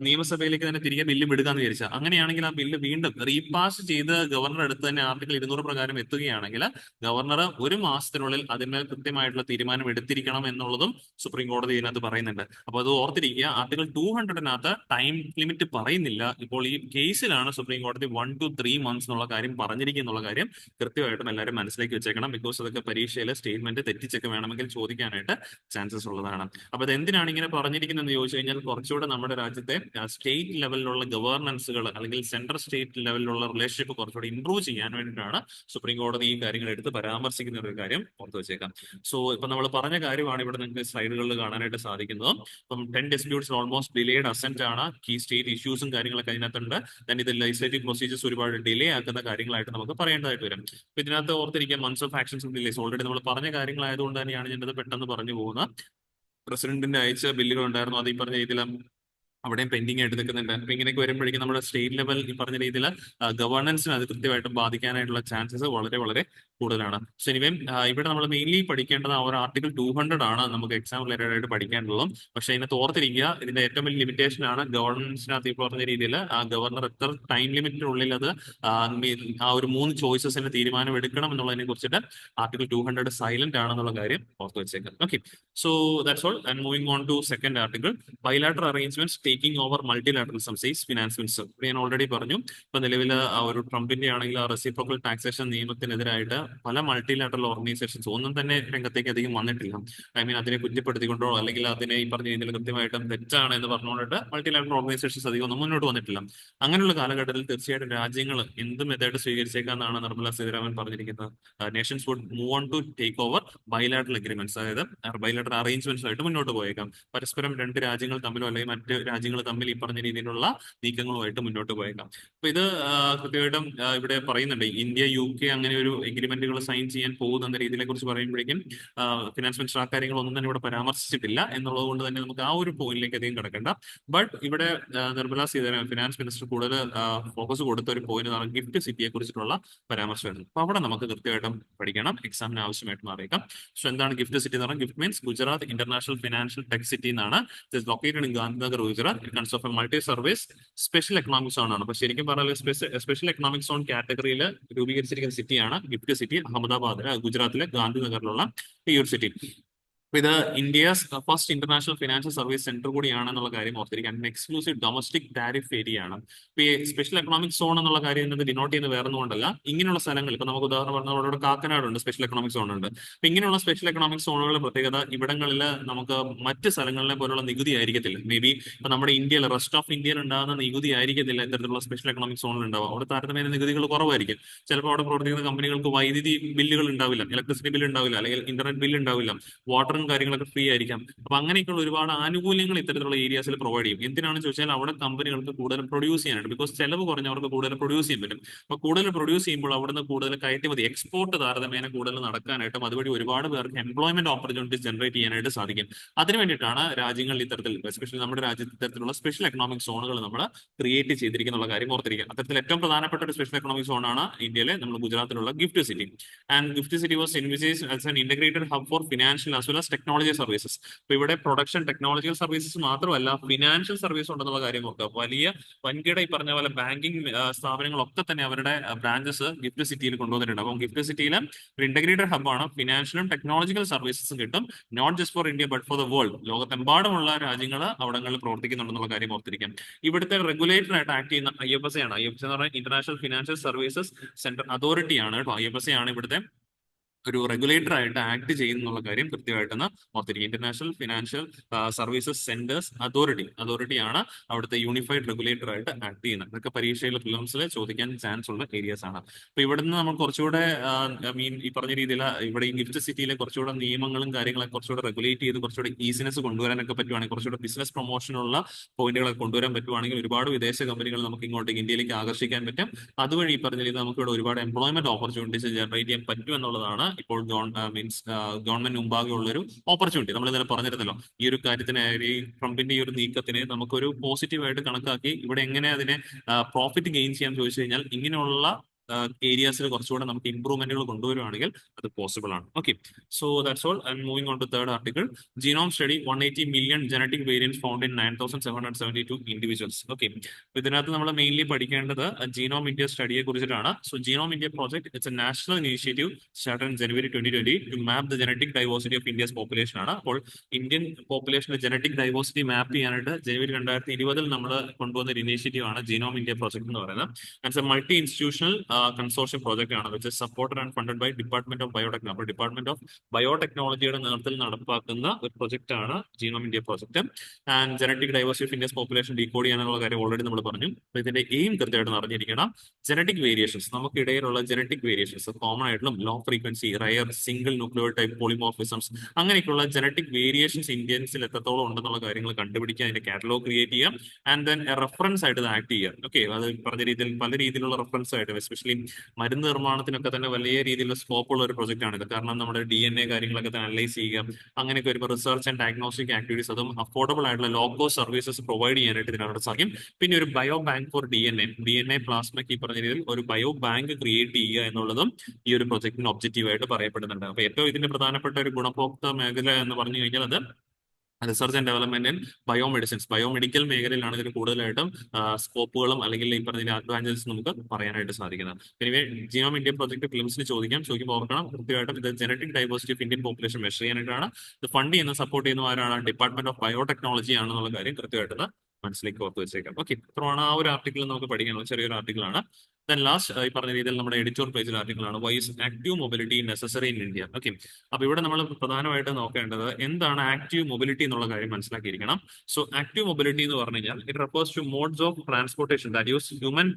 നിയമസഭയിലേക്ക് തന്നെ തിരികെ ബില്ല് വിടുകയെന്ന് വിചാരിച്ചാൽ, അങ്ങനെയാണെങ്കിൽ ആ ബില്ല് വീണ്ടും റീപാസ് ചെയ്ത് ഗവർണർ അടുത്ത് തന്നെ ആർട്ടിക്കിൾ 200 പ്രകാരം എത്തുകയാണെങ്കിൽ ഗവർണർ ഒരു മാസത്തിനുള്ളിൽ അതിന്മേൽ കൃത്യമായിട്ടുള്ള തീരുമാനം എടുത്തിരിക്കണം എന്നുള്ളതും സുപ്രീം കോടതി ഇതിനകത്ത് പറയുന്നുണ്ട്. അപ്പൊ അത് ഓർത്തിരിക്കുക. ആർട്ടിക്കിൾ 200-നകത്ത് ടൈം ലിമിറ്റ് പറയുന്നില്ല. ഇപ്പോൾ ഈ കേസിലാണ് സുപ്രീം കോടതി 1 to 3 months എന്നുള്ള കാര്യം പറഞ്ഞിരിക്കുന്നുള്ള കാര്യം കൃത്യമായിട്ടും എല്ലാവരും മനസ്സിലേക്ക് വെച്ചേക്കണം. ബിക്കോസ് അതൊക്കെ പരീക്ഷയിലെ സ്റ്റേറ്റ്മെന്റ് തെറ്റിച്ചൊക്കെ വേണമെങ്കിൽ ചോദിക്കാനായിട്ട് ചാൻസസ് ഉള്ളതാണ്. അപ്പൊ അത് എന്തിനാണ് ഇങ്ങനെ പറഞ്ഞിരിക്കുന്നതെന്ന് ചോദിച്ചു കഴിഞ്ഞാൽ, കുറച്ചുകൂടെ നമ്മുടെ രാജ്യത്തെ സ്റ്റേറ്റ് ലെവലിലുള്ള ഗവേർണൻസുകൾ അല്ലെങ്കിൽ സെൻട്രൽ സ്റ്റേറ്റ് ലെവലിലുള്ള റിലേഷൻഷിപ്പ് കുറച്ചുകൂടി ഇംപ്രൂവ് ചെയ്യാൻ വേണ്ടിയിട്ടാണ് സുപ്രീം കോടതി ഈ കാര്യങ്ങൾ എടുത്ത് പരാമർശിക്കുന്ന ഒരു കാര്യം ഓർത്ത് വെച്ചേക്കാം. സോ ഇപ്പൊ നമ്മൾ പറഞ്ഞ കാര്യമാണ് ഇവിടെ നിങ്ങൾക്ക് സ്ലൈഡുകളിൽ കാണാനായിട്ട് സാധിക്കുന്നത്. ഇപ്പം 10 disputes ഓൾമോസ്റ്റ് ഡിലേഡ് അസെന്റ് ആണ്. കീ സ്റ്റേറ്റ് ഇഷ്യൂസും കാര്യങ്ങളൊക്കെ അതിനകത്തുണ്ട്. then ഇത് ലെജിസ്ലേറ്റീവ് പ്രൊസീജിയേഴ്സ് ഒരുപാട് ഡിലേ ആക്കുന്ന കാര്യങ്ങളായിട്ട് നമുക്ക് പറയേണ്ടതായിട്ട് വരും. അപ്പൊ ഇതിനകത്ത് ഓർത്തിരിക്കുക, months of actions delays already നമ്മൾ പറഞ്ഞ കാര്യങ്ങളായതുകൊണ്ട് തന്നെയാണ് ഞാനത് പെട്ടെന്ന് പറഞ്ഞു പോകുന്നത്. പ്രസിഡന്റിന്റെ അയച്ച ബില്ലുകൾ ഉണ്ടായിരുന്നു, അത് ഈ പറഞ്ഞ രീതിയിൽ അവിടെയും പെൻഡിങ് ആയിട്ട് നിൽക്കുന്നുണ്ട്. അപ്പൊ ഇങ്ങനെയൊക്കെ വരുമ്പോഴേക്കും നമ്മുടെ സ്റ്റേറ്റ് ലെവൽ ഈ പറഞ്ഞ രീതിയിൽ ഗവർണൻസിന് അത് കൃത്യമായിട്ടും ബാധിക്കാനായിട്ടുള്ള ചാൻസസ് വളരെ വളരെ കൂടുതലാണ്. സോ എനിവേം ഇവിടെ നമ്മൾ മെയിൻലി പഠിക്കേണ്ടത് ആ ഒരു ആർട്ടിക്കിൾ 200 ആണ് നമുക്ക് എക്സാം റിലേറ്റഡ് ആയിട്ട് പഠിക്കാനുള്ളതും. പക്ഷേ ഇതിനകത്ത് ഓർത്തിരിക്കുക, ഇതിന്റെ ഏറ്റവും വലിയ ലിമിറ്റേഷൻ ആണ് ഗവർണൻസിനകത്ത് ഈ പറഞ്ഞ രീതിയിൽ ആ ഗവർണർ എത്ര ടൈം ലിമിറ്റിനുള്ളിൽ അത് ആ ഒരു 3 ചോയ്സസിന്റെ തീരുമാനം എടുക്കണം എന്നുള്ളതിനെ കുറിച്ചിട്ട് ആർട്ടിക്കിൾ 200 സൈലന്റ് ആണെന്നുള്ള കാര്യം ഓർത്ത് വെച്ചേക്കാം. Okay, so that's all. And moving on to second article, bilateral arrangements taking over multilateral ism says finance minister. ഞാൻ ഓൾറെഡി പറഞ്ഞു. ഇപ്പൊ നിലവിൽ ആ ഒരു ട്രംപിന്റെ ആണെങ്കിൽ ആ റെസിപ്രോക്കൽ ടാക്സേഷൻ നിയമത്തിനെതിരായിട്ട് പല മൾട്ടിലാറ്ററൽ ഓർഗനൈസേഷൻസ് ഒന്നും തന്നെ രംഗത്തേക്ക് അധികം വന്നിട്ടില്ല. ഐ മീൻ അതിനെ കുറ്റപ്പെടുത്തിക്കൊണ്ടോ അല്ലെങ്കിൽ അതിനെ ഈ പറഞ്ഞ രീതിയിൽ കൃത്യമായിട്ടും തെറ്റാണ് എന്ന് പറഞ്ഞുകൊണ്ടിട്ട് മൾട്ടിലാറ്ററൽ ഓർഗനൈസേഷൻസ് അധികം ഒന്നും മുന്നോട്ട് വന്നിട്ടില്ല. അങ്ങനെയുള്ള കാലഘട്ടത്തിൽ തീർച്ചയായിട്ടും രാജ്യങ്ങൾ എന്ത് മെത്തേഡ് സ്വീകരിച്ചേക്കാന്നാണ് നിർമ്മല സീതാരാമൻ പറഞ്ഞിരിക്കുന്നത്. Nations would move on to take over bilateral agreements, അതായത് ബൈലാറ്ററൽ അറേഞ്ച്മെന്റ്സ് ആയിട്ട് മുന്നോട്ട് പോയേക്കാം. പരസ്പരം രണ്ട് രാജ്യങ്ങൾ തമ്മിലോ അല്ലെങ്കിൽ മറ്റ് രാജ്യങ്ങൾ തമ്മിൽ ഈ പറഞ്ഞ രീതിയിലുള്ള നീക്കങ്ങളുമായിട്ട് മുന്നോട്ട് പോയേക്കാം. അപ്പൊ ഇത് കൃത്യമായിട്ടും ഇവിടെ പറയുന്നുണ്ട്, ഇന്ത്യ UK അങ്ങനെ ഒരു എഗ്രിമെന്റുകൾ സൈൻ ചെയ്യാൻ പോകുന്ന രീതിയിലെ കുറിച്ച് പറയുമ്പോഴേക്കും ഫിനാൻസ് മിനിസ്റ്റർ ആ കാര്യങ്ങളൊന്നും തന്നെ ഇവിടെ പരാമർശിച്ചിട്ടില്ല എന്നുള്ളത് കൊണ്ട് തന്നെ നമുക്ക് ആ ഒരു പോയിന്റിലേക്ക് അധികം കിടക്കേണ്ട. ബട്ട് ഇവിടെ നിർമ്മല സീതാരാമൻ ഫിനാൻസ് മിനിസ്റ്റർ കൂടുതൽ ഫോക്കസ് കൊടുത്ത ഒരു പോയിന്റ് ആണ് ഗിഫ്റ്റ് സിറ്റിയെ കുറിച്ചിട്ടുള്ള പരാമർശമായിരുന്നു. അപ്പൊ അവിടെ നമുക്ക് കൃത്യമായിട്ടും പഠിക്കണം, എക്സാമിന് ആവശ്യമായിട്ട് മാറിയേക്കാം. സോ എന്താണ് ഗിഫ്റ്റ് സിറ്റി എന്ന് പറഞ്ഞാൽ? GIFT means Gujarat international financial tech city എന്നാണ്. Located in Gandhinagar, Gujarat. It consist of a multi service special economic zone ആണ്. അപ്പൊ ശരിക്കും പറഞ്ഞാൽ സ്പെഷ്യൽ എക്കണോമിക് സോൺ കാറ്റഗറിയിൽ രൂപീകരിച്ചിരിക്കുന്ന സിറ്റിയാണ് ഗിഫ്റ്റ് സിറ്റി, അഹമ്മദാബാദ്, ഗുജറാത്തിലെ ഗാന്ധിനഗറിലുള്ള ഈ ഒരു സിറ്റി. അപ്പൊ ഇത് India's first international financial service centre കൂടിയാണെന്നുള്ള കാര്യം ഓർത്തിരിക്കാൻ. എക്സ്ക്ലൂസീവ് ഡൊമസ്റ്റിക് ടാരിഫ് ഏരിയ ആണ്. ഇപ്പൊ ഈ സ്പെഷ്യൽ എക്കണോമിക് സോൺ എന്നുള്ള കാര്യം എന്നത് ഡിനോട്ട് ചെയ്യുന്നത് വേറെ ഒന്നുകൊണ്ടല്ല, ഇങ്ങനെയുള്ള സ്ഥലങ്ങൾ ഇപ്പൊ നമുക്ക് ഉദാഹരണം പറഞ്ഞാൽ അവിടെ കാക്കനാടുണ്ട്, സ്പെഷ്യൽ എക്കണോമിക് സോൺ ഉണ്ട്. അപ്പൊ ഇങ്ങനെയുള്ള സ്പെഷ്യൽ എക്കണോമിക് സോണുകളുടെ പ്രത്യേകത, ഇവിടങ്ങളിൽ നമുക്ക് മറ്റ് സ്ഥലങ്ങളിലെ പോലുള്ള നികുതി ആയിരിക്കത്തില്ല. മേ ബി ഇപ്പൊ നമ്മുടെ ഇന്ത്യയിൽ റെസ്റ്റ് ഓഫ് ഇന്ത്യയിൽ ഉണ്ടാകുന്ന നികുതി ആയിരിക്കത്തില്ല ഇത്തരത്തിലുള്ള സ്പെഷ്യൽ എക്കണോമിക് സോണിൽ ഉണ്ടാവും. അവിടെ താരതമ്യേന നികുതികൾ കുറവായിരിക്കും. ചിലപ്പോൾ അവിടെ പ്രവർത്തിക്കുന്ന കമ്പനികൾക്ക് വൈദ്യുതി ബില്ലുകൾ ഉണ്ടാവില്ല, ഇലക്ട്രിസിറ്റി ബില്ല് ഉണ്ടാവില്ല, അല്ലെങ്കിൽ ഇന്റർനെറ്റ് ബില്ല് ഉണ്ടാവില്ല, വാട്ടറും കാര്യങ്ങളൊക്കെ ഫ്രീ ആയിരിക്കാം. അപ്പൊ അങ്ങനെയൊക്കെയുള്ള ഒരുപാട് ആനുകൂല്യങ്ങൾ ഇത്തരത്തിലുള്ള ഏരിയാസിൽ പ്രൊവൈഡ് ചെയ്യും. എന്തിനാണെന്ന് ചോദിച്ചാൽ അവിടെ കമ്പനികൾക്ക് കൂടുതൽ പ്രൊഡ്യൂസ് ചെയ്യാനായിട്ട്. ബിക്കോസ് ചെലവ് കുറഞ്ഞവർക്ക് കൂടുതൽ പ്രൊഡ്യൂസ് ചെയ്യാൻ പറ്റും. അപ്പൊ കൂടുതൽ പ്രൊഡ്യൂസ് ചെയ്യുമ്പോൾ അവിടുന്ന് കൂടുതൽ കയറ്റുമതി, എക്സ്പോർട്ട് താരതമ്യേന കൂടുതൽ നടക്കാനായിട്ടും അതുവഴി ഒരുപാട് പേർക്ക് എംപ്ലോയ്മെന്റ് ഓപ്പർച്യൂണിറ്റീസ് ജനറേറ്റ് ചെയ്യാനായിട്ട് സാധിക്കും. അതിനു വേണ്ടിയിട്ടാണ് രാജ്യങ്ങളിൽ ഇത്തരത്തിൽ, എസ്പെഷ്യലി നമ്മുടെ രാജ്യത്ത് ഇത്തരത്തിലുള്ള സ്പെഷ്യൽ എക്കണോമിക് സോണുകൾ നമ്മൾ ക്രിയേറ്റ് ചെയ്തിരിക്കുന്ന കാര്യം ഓർത്തിരിക്കുക. അത്തരത്തിൽ ഏറ്റവും പ്രധാനപ്പെട്ട ഒരു സ്പെഷ്യൽ എക്കണോമിക് സോണാണ് ഇന്ത്യയിലെ നമ്മൾ ഗുജറാത്തിലുള്ള gift city. And gift city was envisaged as an integrated hub for financial as well as technology services. അപ്പൊ ഇവിടെ പ്രൊഡക്ഷൻ ടെക്നോളജിക്കൽ സർവീസസ് മാത്രമല്ല, ഫിനാൻഷ്യൽ സർവീസ് ഉണ്ടെന്നുള്ള കാര്യം നോക്കുക. വലിയ വൻകിട ഈ പറഞ്ഞ പോലെ ബാങ്കിങ് സ്ഥാപനങ്ങളൊക്കെ തന്നെ അവരുടെ ബ്രാഞ്ചസ് ഗിഫ്റ്റ് സിറ്റിയിൽ കൊണ്ടുവന്നിട്ടുണ്ട്. അപ്പം ഗിഫ്റ്റ് സിറ്റിയിൽ ഒരു ഇന്റഗ്രേറ്റഡ് ഹബ്ബാണ്. ഫിനാൻഷ്യലും ടെക്നോളജിക്കൽ സർവീസസും കിട്ടും. Not just for India but for the world. ലോകത്തെമ്പാടുമുള്ള രാജ്യങ്ങൾ അവിടങ്ങളിൽ പ്രവർത്തിക്കുന്നുണ്ടെന്നുള്ള കാര്യം ഓർത്തിരിക്കാം. ഇവിടുത്തെ റെഗുലേറ്റർ ആയിട്ട് ആക്ട് ചെയ്യുന്ന IFSC ആണ്. IFSC എന്ന് പറഞ്ഞാൽ international financial services centre authority ആണ് കേട്ടോ. IFSC ആണ് ഇവിടുത്തെ ഒരു റെഗുലേറ്റർ ആയിട്ട് ആക്ട് ചെയ്യുന്നുള്ള കാര്യം കൃത്യമായിട്ടൊന്ന് ഓർത്തിരിക്കും. ഇന്റർനാഷണൽ ഫിനാൻഷ്യൽ സർവീസസ് സെന്റേഴ്സ് അതോറിറ്റിയാണ് അവിടുത്തെ യൂണിഫൈഡ് റെഗുലേറ്റർ ആയിട്ട് ആക്ട് ചെയ്യുന്നത്. ഇതൊക്കെ പരീക്ഷയിൽ പ്രിലിംസിൽ ചോദിക്കാൻ ചാൻസ് ഉള്ള ഏരിയാസ് ആണ്. അപ്പൊ ഇവിടുന്ന് നമ്മൾ കുറച്ചുകൂടെ ഈ പറഞ്ഞ രീതിയിൽ ഇവിടെ ഈ ഗിഫ്റ്റ് സിറ്റിയിലെ കുറച്ചുകൂടെ നിയമങ്ങളും കാര്യങ്ങളൊക്കെ കുറച്ചുകൂടെ റെഗുലേറ്റ് ചെയ്ത് കുറച്ചുകൂടെ ഈസിനെസ് കൊണ്ടുവരാനൊക്കെ പറ്റുവാണെങ്കിൽ, കുറച്ചുകൂടെ ബിസിനസ് പ്രൊമോഷനുള്ള പോയിന്റുകളൊക്കെ കൊണ്ടുവരാൻ പറ്റുവാണെങ്കിൽ ഒരുപാട് വിദേശ കമ്പനികൾ നമുക്ക് ഇങ്ങോട്ടേക്ക് ഇന്ത്യയിലേക്ക് ആകർഷിക്കാൻ പറ്റും. അതുവഴി ഈ പറഞ്ഞ രീതിയിൽ നമുക്ക് ഇവിടെ ഒരുപാട് എംപ്ലോയ്മെന്റ് ഓപ്പർച്യൂണിറ്റീസ് ജനറേറ്റ് ചെയ്യാൻ പറ്റും എന്നുള്ളതാണ് ഇപ്പോൾ ഗവൺമെന്റ് മുമ്പാകെ ഉള്ളൊരു ഓപ്പർച്യൂണിറ്റി. നമ്മൾ ഇന്നലെ പറഞ്ഞിരുന്നല്ലോ, ഈ ഒരു കാര്യത്തിന്, ഈ ട്രംപിന്റെ ഈ ഒരു നീക്കത്തിന് നമുക്കൊരു പോസിറ്റീവായിട്ട് കണക്കാക്കി ഇവിടെ എങ്ങനെ അതിനെ പ്രോഫിറ്റ് ഗെയിൻ ചെയ്യാൻ ചോദിച്ചു കഴിഞ്ഞാൽ ഇങ്ങനെയുള്ള ഏരിയാസിൽ കുറച്ചുകൂടെ നമുക്ക് ഇംപ്രൂവ്മെന്റുകൾ കൊണ്ടുവരുവാണെങ്കിൽ അത് പോസിബിൾ ആണ്. Okay, so that's all. And moving on to third article. Genome study 180 million genetic variance found in 9772 individuals. Okay, ഇതിനകത്ത് നമ്മൾ മെയിൻലി പഠിക്കേണ്ടത് ജീനോം ഇന്ത്യ സ്റ്റഡിയെ കുറിച്ചിട്ടാണ്. സോ genome India project it's a national initiative started in January 2020 to map the genetic diversity of India's population ആണ്. അപ്പോൾ Indian പോപ്പുലേഷന്റെ genetic diversity map ചെയ്യാനായിട്ട് ജനുവരി 2020 നമ്മൾ കൊണ്ടുവന്ന ഒരു ഇനീഷ്യേറ്റീവ് ആണ് ജീനോം ഇന്ത്യ പ്രോജക്ട് എന്ന് പറയുന്നത്. It's a multi institutional consortium project ആണ്, which is supported and funded by department of biotechnology. അപ്പോൾ ഡിപ്പാർട്ട്മെന്റ് ഓഫ് ബയോടെക്നോളജിയുടെ നേതൃത്വത്തിൽ നടപ്പാക്കുന്ന ഒരു പ്രൊജക്ട് ആണ് genome India project. And genetic diversity of India's population decode ചെയ്യാനുള്ള കാര്യം ഓൾറെഡി നമ്മൾ പറഞ്ഞു. അപ്പോൾ ഇതിന്റെ എയിം കൃത്യമായിട്ട് അറിഞ്ഞിരിക്കണം. ജനറ്റിക് വേരിയേഷൻസ്, നമുക്കിടയിലുള്ള ജനറ്റിക് വേരിയേഷൻസ്, കോമൺ ആയിട്ടുള്ള low frequency, rare, single nucleoid type polymorphisms, അങ്ങനെയൊക്കെയുള്ള ജനറ്റിക് വേരിയേഷൻസ് ഇന്ത്യൻസിൽ എത്രത്തോളം ഉണ്ടെന്നുള്ള കാര്യങ്ങൾ കണ്ടുപിടിക്കുക, അതിന്റെ കാറ്റലോഗ് ക്രിയേറ്റ് ചെയ്യാം, ആൻഡ് ദെൻ റെഫറൻസ് ആയിട്ട് ഇത് ആക്ട് ചെയ്യാം. ഓക്കെ, അത് പറഞ്ഞ രീതിയിൽ പല രീതിയിലുള്ള റെഫറൻസ് ആയിട്ട്, എസ്പെഷ്യലി മരുന്ന് നിർമ്മാണത്തിനൊക്കെ തന്നെ വലിയ രീതിയിലുള്ള സ്കോപ്പ് ഉള്ള ഒരു പ്രൊജക്ട് ആണ് ഇത്. കാരണം നമ്മുടെ DNA കാര്യങ്ങളൊക്കെ തന്നെ അനലൈസ് ചെയ്യുക, അങ്ങനെയൊക്കെ വരുമ്പോൾ റിസർച്ച് ആൻഡ് ഡയഗ്നോസ്റ്റിക് ആക്ടിവിറ്റീസ്, അതും അഫോർഡബിൾ ആയിട്ടുള്ള ലോ കോസ്റ്റ് സർവീസസ് പ്രൊവൈഡ് ചെയ്യാനായിട്ട് ഇതിനോട് സാധിക്കും. പിന്നെ ഒരു ബയോ ബാങ്ക് ഫോർ DNA പ്ലാസ്മയ്ക്ക് ഈ പറഞ്ഞ രീതിയിൽ ഒരു ബയോ ബാങ്ക് ക്രിയേറ്റ് ചെയ്യുക എന്നുള്ളതും ഈ ഒരു പ്രൊജക്ടിന് ഒബ്ജക്റ്റീവ് ആയിട്ട് പറയപ്പെടുന്നുണ്ട്. അപ്പൊ ഏറ്റവും ഇതിന്റെ പ്രധാനപ്പെട്ട ഒരു ഗുണഭോക്ത മേഖല എന്ന് പറഞ്ഞു കഴിഞ്ഞാൽ അത് research and development in biomedicines, biomedical മേഖലയിലാണ് ഇതിന് കൂടുതലായിട്ടും സ്കോപ്പുകളും അല്ലെങ്കിൽ ഈ പറഞ്ഞ അഡ്വാൻറ്റേജസ് നമുക്ക് പറയാനായിട്ട് സാധിക്കുന്നത്. പിന്നെ ജീനോം ഇന്ത്യ പ്രോജക്ട് ഫിലിംസിന് ചോദിക്കുമ്പോൾ ഓർക്കണം കൃത്യമായിട്ടും ഇത് genetic diversity of Indian population measure ചെയ്യാനായിട്ടാണ്. ഇത് ഫണ്ട് ചെയ്യുന്ന സപ്പോർട്ട് ചെയ്യുന്ന ആരാണ്? ഡിപ്പാർട്ട്മെന്റ് ഓഫ് ബയോടെക്നോളജി ആണെന്നുള്ള കാര്യം കൃത്യമായിട്ട് മനസ്സിലേക്ക് ഓർത്ത് വെച്ചേക്കാം. ഓക്കെ, ഇത്രയാണ് ആ ഒരു ആർട്ടിക്കിൾ നമുക്ക് പഠിക്കാനുള്ള ചെറിയൊരു ആർട്ടിക്കിൾ ആണ്. ദെൻ ലാസ്റ്റ് ഈ പറഞ്ഞ രീതിയിൽ നമ്മുടെ എഡിറ്റോർ പേജിൽ ആർട്ടിക്കിൾ ആണ് why is active mobility necessary in India. Okay, അപ്പൊ ഇവിടെ നമ്മൾ പ്രധാനമായിട്ട് നോക്കേണ്ടത് എന്താണ് ആക്റ്റീവ് മൊബിലിറ്റി എന്നുള്ള കാര്യം മനസ്സിലാക്കിയിരിക്കണം. സോ ആക്റ്റീവ് മൊബിലിറ്റി എന്ന് പറഞ്ഞു കഴിഞ്ഞാൽ it refers to modes of transportation that use human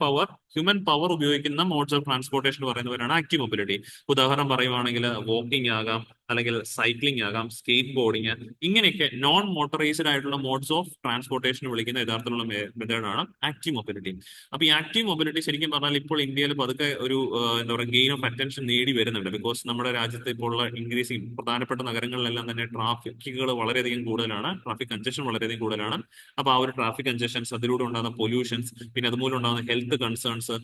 power ഉപയോഗിക്കുന്ന മോഡ്സ് ഓഫ് ട്രാൻസ്പോർട്ടേഷൻ പറയുന്നവരാണ് ആക്റ്റീവ് മൊബിലിറ്റി. ഉദാഹരണം പറയുവാണെങ്കിൽ വാക്കിംഗ് ആകാം, അല്ലെങ്കിൽ സൈക്ലിംഗ് ആകാം, സ്കേറ്റ് ബോർഡിങ്, ഇങ്ങനെയൊക്കെ നോൺ മോട്ടറൈസ്ഡ് ആയിട്ടുള്ള മോഡ്സ് ഓഫ് ട്രാൻസ്പോർട്ടേഷൻ വിളിക്കുന്ന യഥാർത്ഥത്തിലുള്ള മെത്തേഡാണ് ആക്റ്റീവ് മൊബിലിറ്റി. അപ്പൊ ഈ ആക്റ്റീവ് മൊബിലിറ്റി ശരിക്കും പറഞ്ഞാൽ ഇപ്പോൾ ഇന്ത്യയിൽ പതുക്കെ ഒരു എന്താ പറയുക ഗെയിൻ ഓഫ് അറ്റൻഷൻ നേടി വരുന്നുണ്ട്. ബിക്കോസ് നമ്മുടെ രാജ്യത്ത് ഇപ്പോൾ ഉള്ള ഇൻക്രീസിങ് പ്രധാനപ്പെട്ട നഗരങ്ങളിലെല്ലാം തന്നെ ട്രാഫിക്കുകൾ വളരെയധികം കൂടുതലാണ്, ട്രാഫിക് കൺജഷൻ വളരെയധികം കൂടുതലാണ്. അപ്പൊ ആ ഒരു ട്രാഫിക് കൺജഷൻസ്, അതിലൂടെ ഉണ്ടാകുന്ന പൊല്യൂഷൻസ്, പിന്നെ അതുമൂലം ഉണ്ടാകുന്ന ഹെൽത്ത് കൺസേൺസ്,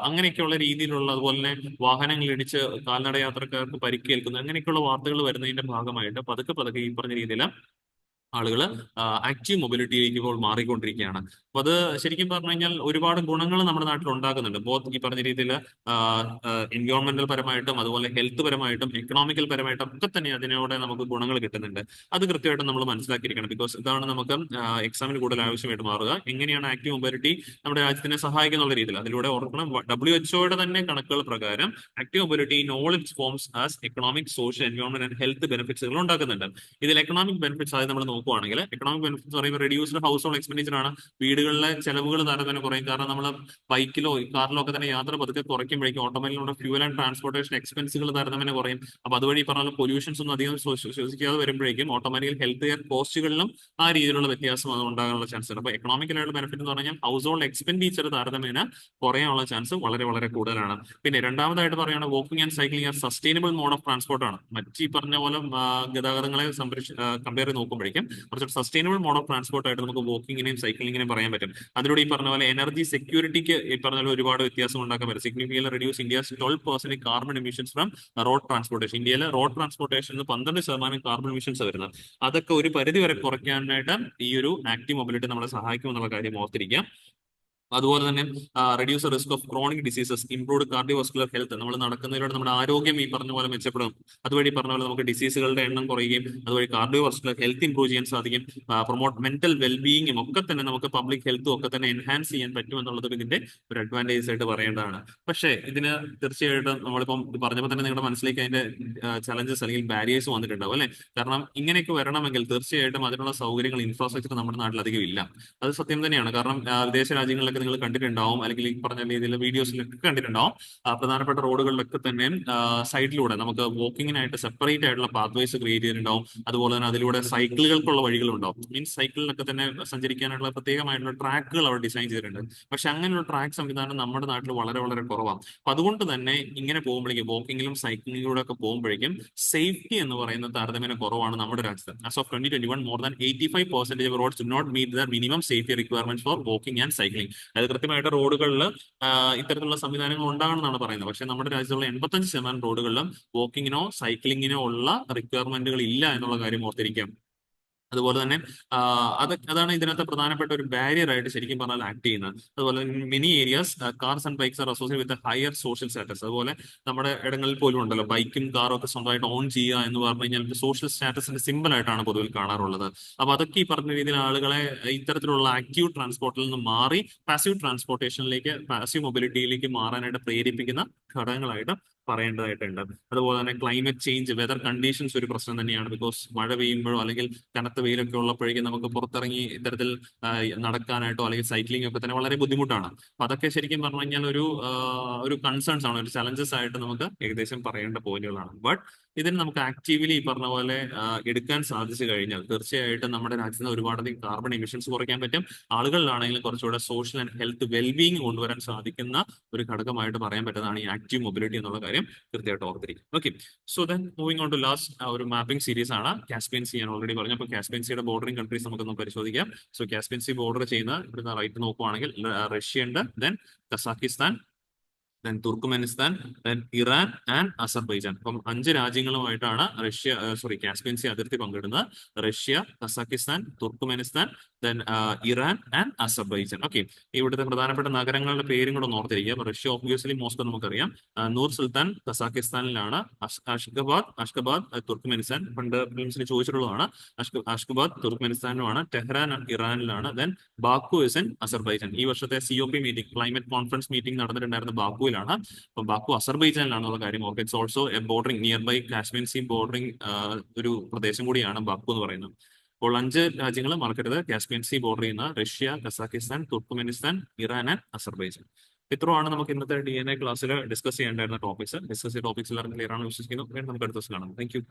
അങ്ങനെയൊക്കെയുള്ള രീതിയിലുള്ള, അതുപോലെ തന്നെ വാഹനങ്ങൾ ഇടിച്ച് കാൽനട യാത്രക്കാർക്ക് പരിക്കേൽക്കുന്നു, അങ്ങനെയൊക്കെയുള്ള വാർത്തകൾ വരുന്നതിന്റെ ഭാഗമായിട്ട് പതുക്കെ ഈ പറഞ്ഞ രീതിയിൽ ആളുകൾ ആക്റ്റീവ് മൊബിലിറ്റിയിലേക്ക് ഇപ്പോൾ മാറിക്കൊണ്ടിരിക്കുകയാണ്. അപ്പൊ അത് ശരിക്കും പറഞ്ഞു കഴിഞ്ഞാൽ ഒരുപാട് ഗുണങ്ങൾ നമ്മുടെ നാട്ടിൽ ഉണ്ടാക്കുന്നുണ്ട്. ബോത്ത് ഈ പറഞ്ഞ രീതിയിൽ എൻവയോൺമെന്റൽ പരമായിട്ടും അതുപോലെ ഹെൽത്ത് പരമായിട്ടും എക്കണോമിക്കൽ പരമായിട്ടും ഒക്കെ തന്നെ അതിനോട് നമുക്ക് ഗുണങ്ങൾ കിട്ടുന്നുണ്ട്. അത് കൃത്യമായിട്ടും നമ്മൾ മനസ്സിലാക്കിയിരിക്കണം. ബിക്കോസ് ഇതാണ് നമുക്ക് എക്സാമിന് കൂടുതൽ ആവശ്യമായിട്ട് മാറുക. എങ്ങനെയാണ് ആക്റ്റീവ് മൊബിലിറ്റി നമ്മുടെ രാജ്യത്തിനെ സഹായിക്കുന്ന രീതിയിൽ അതിലൂടെ ഓർക്കണം. WHO തന്നെ കണക്കുകൾ പ്രകാരം active mobility in all its forms as economic, social, environment and health ബെനിഫിറ്റ്സുകൾ ഉണ്ടാക്കുന്നുണ്ട്. ഇതിൽ എക്കണോമിക് ബെനിഫിറ്റ്സ് ആയത് നമ്മൾ നോക്കുവാണെങ്കിൽ എക്കണോമിക് ബെനിഫിറ്റ്സ് പറയുമ്പോൾ റെഡ്യൂസ്ഡ് ഹൗസ് ഹോൾഡ് എക്സ്പെൻഡിച്ചർ ആണ്. വീടുകളിലെ ചെലവുകൾ താരതമ്യേന കുറയും. കാരണം നമ്മൾ ബൈക്കിലോ കാറിലോ ഒക്കെ തന്നെ യാത്ര പതുക്കെ കുറയ്ക്കുമ്പോഴേക്കും ഓട്ടോമൊബൈലിലൂടെ ഫ്യൂൽ ആൻഡ് ട്രാൻസ്പോർട്ടേഷൻ എക്സ്പെൻസുകൾ താരതമ്യേന കുറയും. അപ്പൊ അതുവഴി പറഞ്ഞാൽ പൊല്യൂഷൻസ് ഒന്നും അധികം ശ്വസിക്കാതെ വരുമ്പോഴേക്കും ഓട്ടോമാറ്റിക്കൽ ഹെൽത്ത് കെയർ കോസ്റ്റുകളിലും ആ രീതിയിലുള്ള വ്യത്യാസം ഉണ്ടാകാനുള്ള ചാൻസ് ഉണ്ട്. അപ്പൊ എക്കണോമിക്കലായിട്ടുള്ള ബെനിഫിറ്റ് എന്ന് പറഞ്ഞാൽ ഹൗസ് ഹോൾഡ് എക്സ്പെൻഡിച്ചർ താരതമ്യേന കുറയാനുള്ള ചാൻസ് വളരെ കൂടുതലാണ്. പിന്നെ രണ്ടാമതായിട്ട് പറയുകയാണ് walking and cycling are sustainable mode of transport ആണ്. മറ്റ് ഈ പറഞ്ഞ പോലെ ഗതാഗതങ്ങളെ കമ്പയർ ചെയ്ത് നോക്കുമ്പോഴേക്കും കുറച്ച് സസ്റ്റൈനബിൾ മോഡ് ഓഫ് ട്രാൻസ്പോർട്ട് ആയിട്ട് നമുക്ക് വാക്കിങ്ങിനെയും സൈക്ലിങ്ങിനെയും പറയാൻ പറ്റും. അതിലൂടെ ഈ പറഞ്ഞ പോലെ എനർജി സെക്യൂരിറ്റിക്ക് ഈ പറഞ്ഞ പോലെ ഒരുപാട് വ്യത്യാസം ഉണ്ടാക്കാൻ പറ്റും. Significant reduce India's 12% carbon emissions from road transportation. ഇന്ത്യയിലെ റോഡ് ട്രാൻസ്പോർട്ടേഷനിൽ 12% കാർബൺ എമിഷൻസ് വരുന്നത്. അതൊക്കെ ഒരു പരിധി വരെ കുറയ്ക്കാനായിട്ട് ഈ ഒരു ആക്റ്റീവ് മൊബിലിറ്റി നമ്മളെ സഹായിക്കും എന്നുള്ള കാര്യം ഓർത്തിരിക്കാം. അതുപോലെ തന്നെ reduce risk of chronic diseases, improved cardiovascular health. നമ്മൾ നടക്കുന്നതിലൂടെ നമ്മുടെ ആരോഗ്യം ഈ പറഞ്ഞ പോലെ മെച്ചപ്പെടും. അതുവഴി പറഞ്ഞ പോലെ നമുക്ക് ഡിസീസുകളുടെ എണ്ണം കുറയുകയും അതുവഴി കാർഡിയോവാസ്കുലർ ഹെൽത്ത് ഇംപ്രൂവ് ചെയ്യാൻ സാധിക്കും. പ്രൊമോട്ട് മെന്റൽ വെൽബീയിങ്ങും ഒക്കെ തന്നെ നമുക്ക് പബ്ലിക് ഹെൽത്തും ഒക്കെ തന്നെ എൻഹാൻസ് ചെയ്യാൻ പറ്റും എന്നുള്ളതും ഇതിന്റെ ഒരു അഡ്വാൻറ്റേജ് ആയിട്ട് പറയേണ്ടതാണ്. പക്ഷേ ഇതിന് തീർച്ചയായിട്ടും നമ്മളിപ്പം പറഞ്ഞപ്പോൾ തന്നെ നിങ്ങളുടെ മനസ്സിലേക്ക് അതിന്റെ ചലഞ്ചസ് അല്ലെങ്കിൽ ബാരിയേഴ്സ് വന്നിട്ടുണ്ടാവും അല്ലെ. കാരണം ഇങ്ങനെയൊക്കെ വരണമെങ്കിൽ തീർച്ചയായിട്ടും അതിനുള്ള സൗകര്യങ്ങൾ, ഇൻഫ്രാസ്ട്രക്ചർ നമ്മുടെ നാട്ടിൽ അധികം ഇല്ല. അത് സത്യം തന്നെയാണ്. കാരണം വിദേശ രാജ്യങ്ങളിലൊക്കെ നിങ്ങൾ കണ്ടിട്ടുണ്ടാവും, അല്ലെങ്കിൽ ഈ പറഞ്ഞ രീതിയിൽ വീഡിയോസിലൊക്കെ കണ്ടിട്ടുണ്ടാവും. പ്രധാനപ്പെട്ട റോഡുകളിലൊക്കെ തന്നെ സൈഡിലൂടെ നമുക്ക് വാക്കിങ്ങിനായിട്ട് സെപ്പറേറ്റ് ആയിട്ടുള്ള പാത്വേസ് ക്രിയേറ്റ് ചെയ്തിട്ടുണ്ടാവും. അതുപോലെ തന്നെ അതിലൂടെ സൈക്കിളുകൾക്കുള്ള വഴികളുണ്ടാവും. മീൻസ് സൈക്കിളിലൊക്കെ തന്നെ സഞ്ചരിക്കാനുള്ള പ്രത്യേകമായിട്ടുള്ള ട്രാക്കുകൾ അവർ ഡിസൈൻ ചെയ്തിട്ടുണ്ട്. പക്ഷെ അങ്ങനെയുള്ള ട്രാക്ക് സംവിധാനം നമ്മുടെ നാട്ടിൽ വളരെ കുറവാണ്. അപ്പൊ അതുകൊണ്ട് തന്നെ ഇങ്ങനെ പോകുമ്പോഴേക്കും വാക്കിങ്ങിലും സൈക്ലിങ്ങിലൂടെ ഒക്കെ പോകുമ്പോഴേക്കും സേഫ്റ്റി എന്ന് പറയുന്ന താരതമ്യേന കുറവാണ് നമ്മുടെ രാജ്യത്ത്. As of 2021 more than 85% of roads do not meet the minimum safety requirements for walking and cycling. അത് കൃത്യമായിട്ട് റോഡുകളിൽ ഇത്തരത്തിലുള്ള സംവിധാനങ്ങൾ ഉണ്ടാകണമെന്നാണ് പറയുന്നത്. പക്ഷേ നമ്മുടെ രാജ്യത്തുള്ള 85% റോഡുകളിലും വാക്കിങ്ങിനോ സൈക്ലിങ്ങിനോ ഉള്ള റിക്വയർമെന്റുകൾ ഇല്ല എന്നുള്ള കാര്യം ഓർത്തിരിക്കാം. അതുപോലെ തന്നെ അതാണ് ഇതിനകത്ത് പ്രധാനപ്പെട്ട ഒരു ബാരിയർ ആയിട്ട് ശരിക്കും പറഞ്ഞാൽ ആക്ട് ചെയ്യുന്നത്. അതുപോലെ many areas cars and bikes are associate with higher social status. അതുപോലെ നമ്മുടെ ഇടങ്ങളിൽ പോലും ഉണ്ടല്ലോ ബൈക്കും കാറും ഒക്കെ സ്വന്തമായിട്ട് ഓൺ ചെയ്യുക എന്ന് പറഞ്ഞു കഴിഞ്ഞാൽ സോഷ്യൽ സ്റ്റാറ്റസിന്റെ സിമ്പിൾ ആയിട്ടാണ് പൊതുവിൽ കാണാറുള്ളത്. അപ്പൊ അതൊക്കെ ഈ പറഞ്ഞ രീതിയിൽ ആളുകളെ ഇത്തരത്തിലുള്ള ആക്റ്റീവ് ട്രാൻസ്പോർട്ടിൽ നിന്ന് മാറി പാസീവ് ട്രാൻസ്പോർട്ടേഷനിലേക്ക്, പാസീവ് മൊബിലിറ്റിയിലേക്ക് മാറാനായിട്ട് പ്രേരിപ്പിക്കുന്ന ഘടകങ്ങളായിട്ട് പറയേണ്ടതായിട്ടുണ്ട്. അതുപോലെ തന്നെ ക്ലൈമറ്റ് ചേഞ്ച്, വെതർ കണ്ടീഷൻസ് ഒരു പ്രശ്നം തന്നെയാണ്. ബിക്കോസ് മഴ പെയ്യുമ്പോഴോ അല്ലെങ്കിൽ കനത്ത വെയിലൊക്കെ ഉള്ളപ്പോഴേക്കും നമുക്ക് പുറത്തിറങ്ങി ഇത്തരത്തിൽ നടക്കാനായിട്ടോ അല്ലെങ്കിൽ സൈക്ലിംഗ് ഒക്കെ തന്നെ വളരെ ബുദ്ധിമുട്ടാണ്. അപ്പൊ അതൊക്കെ ശരിക്കും പറഞ്ഞു കഴിഞ്ഞാൽ ഒരു കൺസേൺസ് ആണ്, ഒരു ചലഞ്ചസ് ആയിട്ട് നമുക്ക് ഏകദേശം പറയേണ്ട പോയിന്റുകളാണ്. ബട്ട് ഇതിന് നമുക്ക് ആക്റ്റീവ്ലി ഈ പറഞ്ഞ പോലെ എടുക്കാൻ സാധിച്ചു കഴിഞ്ഞാൽ തീർച്ചയായിട്ടും നമ്മുടെ രാജ്യത്ത് നിന്ന് ഒരുപാടധികം കാർബൺ എമിഷൻസ് കുറയ്ക്കാൻ പറ്റും. ആളുകളിലാണെങ്കിലും കുറച്ചുകൂടെ സോഷ്യൽ ആൻഡ് ഹെൽത്ത് വെൽബീയിങ് കൊണ്ടുവരാൻ സാധിക്കുന്ന ഒരു ഘടകമായിട്ട് പറയാൻ പറ്റുന്നതാണ് ഈ ആക്റ്റീവ് മൊബിലിറ്റി എന്നുള്ള കാര്യം കൃത്യമായിട്ട് ഓർത്തിരിക്കും. Okay, so then moving on to last ഒരു മാപ്പിംഗ് സീരീസ് ആണ്. കാസ്പിയൻ സി ഞാൻ ഓൾറെഡി പറഞ്ഞു. അപ്പോൾ കാസ്പിയൻ സിയുടെ ബോർഡറിംഗ് കൺട്രീസ് നമുക്കൊന്ന് പരിശോധിക്കാം. സോ കാസ്പിയൻ സി ബോർഡർ ചെയ്യുന്ന ഇവിടുന്ന് റൈറ്റ് നോക്കുവാണെങ്കിൽ റഷ്യ ഉണ്ട്, then Kazakhstan, then Turkmenistan, then Iran and Azerbaijan. അപ്പം 5 രാജ്യങ്ങളുമായിട്ടാണ് കാസ്പിയൻ സി അതിർത്തി പങ്കിടുന്നത്. Russia, Kazakhstan, Turkmenistan, then Iran and Azerbaijan. Okay, ഇവിടുത്തെ പ്രധാനപ്പെട്ട നഗരങ്ങളുടെ പേരും കൂടെ ഓർത്തിരിക്കുക. റഷ്യ ഓബ്വിയസ്ലി മോസ്കോ നമുക്കറിയാം, നൂർ സുൽത്താൻ കസാക്കിസ്ഥാനിലാണ്, അഷ്കബാദ് തുർക്ക്മെനിസ്ഥാൻ, പണ്ട് ഫിലിംസിന് ചോദിച്ചിട്ടുള്ളതാണ്. അഷ്കബാദ് തുർക്ക്മെനിസ്ഥാനിലുമാണ്, ടെഹ്റാൻ ഇറാനിലാണ്, then Baku is in Azerbaijan. ഈ വർഷത്തെ COP meeting, climate conference meeting നടന്നിട്ടുണ്ടായിരുന്ന ബാക്കുവിലാണ്. അപ്പൊ ബാക്കു അസർബൈജാനിലാണെന്നുള്ള കാര്യം ഓർക്കുക. It's also a bordering near by Caspian sea bordering ഒരു പ്രദേശം കൂടിയാണ് ബാക്കു എന്ന് പറയുന്നത്. അപ്പോൾ 5 രാജ്യങ്ങൾ മറക്കരുത് കാസ്പിയൻ സി ബോർഡർ ചെയ്യുന്ന: Russia, Kazakhstan, Turkmenistan, Iran and Azerbaijan. ഇത്രയാണ് നമുക്ക് ഇന്നത്തെ DNA ക്ലാസ്സിൽ ഡിസ്കസ് ചെയ്യേണ്ടായിരുന്ന ടോപ്പിക്സ്. എല്ലാവർക്കും ക്ലിയർ ആണെന്ന് വിശ്വസിക്കുന്നു. നമുക്ക് അടുത്ത ദിവസം കാണാം. Thank you.